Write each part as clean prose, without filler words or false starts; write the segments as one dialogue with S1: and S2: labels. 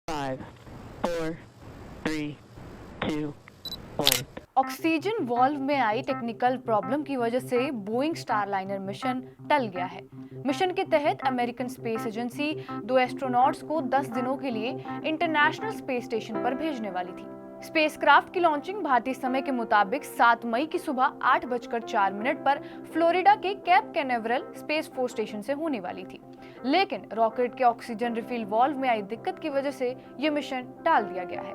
S1: 5, 4, 3, 2, 1.
S2: Oxygen valve में आई technical problem की वजह से बोइंग स्टारलाइनर मिशन टल गया है। मिशन के तहत अमेरिकन स्पेस एजेंसी 2 एस्ट्रोनॉट्स को 10 दिनों के लिए इंटरनेशनल स्पेस स्टेशन पर भेजने वाली थी। स्पेसक्राफ्ट की लॉन्चिंग भारतीय समय के मुताबिक 7 मई की सुबह 8:04 पर फ्लोरिडा के cap Canaveral space force station से होने वाली थी, लेकिन रॉकेट के ऑक्सीजन रिफिल वाल्व में आई दिक्कत की वजह से ये मिशन टाल दिया गया है।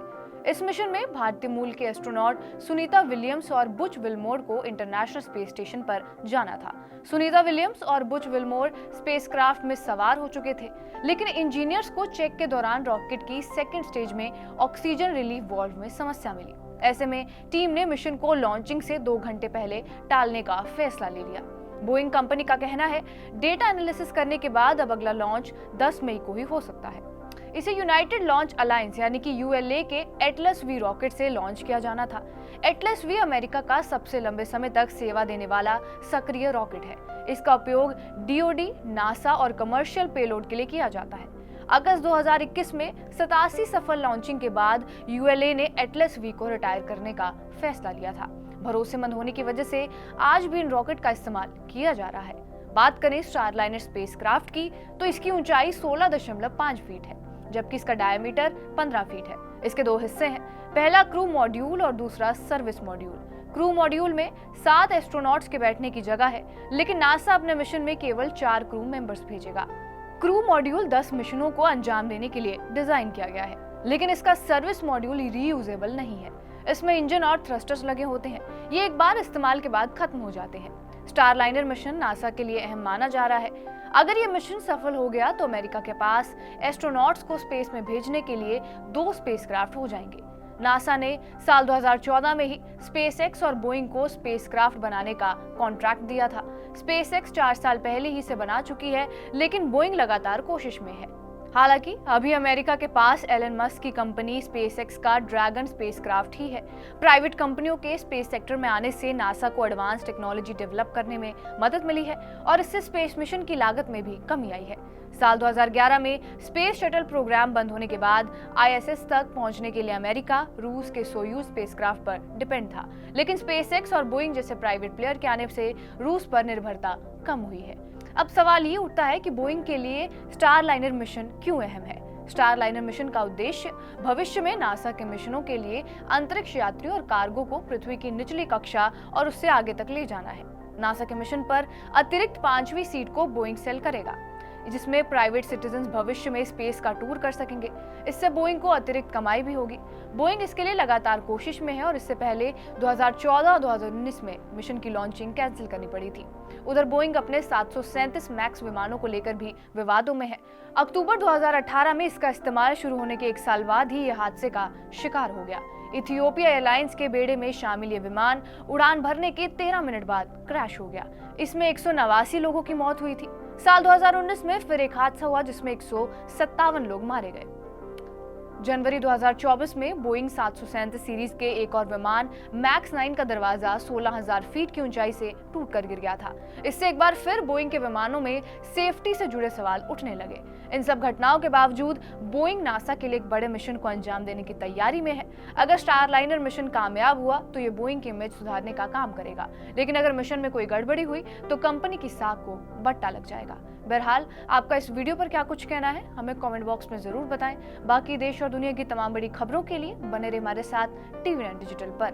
S2: इस मिशन में भारतीय मूल के एस्ट्रोनॉट सुनीता विलियम्स और बुच विलमोर को इंटरनेशनल स्पेस स्टेशन पर जाना था। सुनीता विलियम्स और बुच विलमोर स्पेसक्राफ्ट में सवार हो चुके थे, लेकिन इंजीनियर्स को चेक के दौरान रॉकेट की सेकेंड स्टेज में ऑक्सीजन रिलीफ वाल्व में समस्या मिली। ऐसे में टीम ने मिशन को लॉन्चिंग से 2 घंटे पहले टालने का फैसला ले लिया। बोइंग कंपनी का कहना है, डेटा एनालिसिस करने के बाद अब अगला लॉन्च 10 मई को ही हो सकता है। इसे यूनाइटेड लॉन्च अलायंस यानी कि यूएलए के एटलस वी रॉकेट से लॉन्च किया जाना था। एटलस वी अमेरिका का सबसे लंबे समय तक सेवा देने वाला सक्रिय रॉकेट है। इसका उपयोग डीओडी, नासा और कमर्शियल पेलोड के लिए किया जाता है। अगस्त 2021 में 87 सफल लॉन्चिंग के बाद यूएलए ने एटलस वी को रिटायर करने का फैसला लिया था। भरोसेमंद होने की वजह से आज भी इन रॉकेट का इस्तेमाल किया जा रहा है। बात करें स्टारलाइनर स्पेसक्राफ्ट की, तो इसकी ऊंचाई 16.5 फीट है, जबकि इसका डायमीटर 15 फीट है। इसके 2 हिस्से हैं, पहला क्रू मॉड्यूल और दूसरा सर्विस मॉड्यूल। क्रू मॉड्यूल में 7 एस्ट्रोनॉट्स के बैठने की जगह है, लेकिन नासा अपने मिशन में केवल 4 क्रू मेंबर्स भेजेगा। क्रू मॉड्यूल 10 मिशनों को अंजाम देने के लिए डिजाइन किया गया है, लेकिन इसका सर्विस मॉड्यूल रीयूजेबल नहीं है। इसमें इंजन और थ्रस्टर्स लगे होते हैं, ये एक बार इस्तेमाल के बाद खत्म हो जाते हैं। स्टारलाइनर मिशन नासा के लिए अहम माना जा रहा है। अगर ये मिशन सफल हो गया तो अमेरिका के पास एस्ट्रोनॉट्स को स्पेस में भेजने के लिए 2 स्पेसक्राफ्ट हो जाएंगे। नासा ने साल 2014 में ही स्पेसएक्स और बोइंग को स्पेसक्राफ्ट बनाने का कॉन्ट्रैक्ट दिया था। स्पेसएक्स 4 साल पहले ही से बना चुकी है, लेकिन बोइंग लगातार कोशिश में है। हालांकि अभी अमेरिका के पास एलन मस्क की कंपनी स्पेसएक्स का ड्रैगन स्पेसक्राफ्ट ही है। प्राइवेट कंपनियों के स्पेस सेक्टर में आने से नासा को एडवांस टेक्नोलॉजी डेवलप करने में मदद मिली है और इससे स्पेस मिशन की लागत में भी कमी आई है। साल 2011 में स्पेस शटल प्रोग्राम बंद होने के बाद आईएसएस तक पहुंचने के लिए अमेरिका रूस के सोयूज स्पेसक्राफ्ट पर डिपेंड था, लेकिन स्पेसएक्स और बोइंग जैसे प्राइवेट प्लेयर के आने से रूस पर निर्भरता कम हुई है। अब सवाल ये उठता है कि बोइंग के लिए स्टारलाइनर मिशन क्यों अहम है। स्टारलाइनर मिशन का उद्देश्य भविष्य में नासा के मिशनों के लिए अंतरिक्ष यात्रियों और कार्गो को पृथ्वी की निचली कक्षा और उससे आगे तक ले जाना है। नासा के मिशन पर अतिरिक्त 5वीं सीट को बोइंग सेल करेगा, जिसमें प्राइवेट सिटीजन्स भविष्य में स्पेस का टूर कर सकेंगे। इससे बोइंग को अतिरिक्त कमाई भी होगी। बोइंग इसके लिए लगातार कोशिश में है और इससे पहले 2014 और 2019 में मिशन की लॉन्चिंग कैंसिल करनी पड़ी थी। उधर बोइंग अपने 737 मैक्स विमानों को लेकर भी विवादों में है। अक्टूबर 2018 में इसका इस्तेमाल शुरू होने के 1 साल बाद ही यह हादसे का शिकार हो गया। इथियोपिया एयरलाइंस के बेड़े में शामिल ये विमान उड़ान भरने के 13 मिनट बाद क्रैश हो गया। इसमें 189 लोगों की मौत हुई थी। साल 2019 में फिर एक हादसा हुआ जिसमें 157 लोग मारे गए। जनवरी 2024 में बोइंग 737 सीरीज के एक और विमान मैक्स 9 का दरवाजा 16,000 फीट की ऊंचाई से टूटकर गिर गया था। इससे एक बार फिर बोइंग के विमानों में सेफ्टी से जुड़े सवाल उठने लगे। इन सब घटनाओं के बावजूद बोइंग नासा के लिए एक बड़े मिशन को अंजाम देने की तैयारी में है। अगर स्टारलाइनर मिशन कामयाब हुआ तो ये बोइंग की इमेज सुधारने का काम करेगा, लेकिन अगर मिशन में कोई गड़बड़ी हुई तो कंपनी की साख को बट्टा लग जाएगा। बहरहाल, आपका इस वीडियो पर क्या कुछ कहना है हमें कमेंट बॉक्स में जरूर बताएं। बाकी देश और दुनिया की तमाम बड़ी खबरों के लिए बने रहिए हमारे साथ TV9 डिजिटल पर।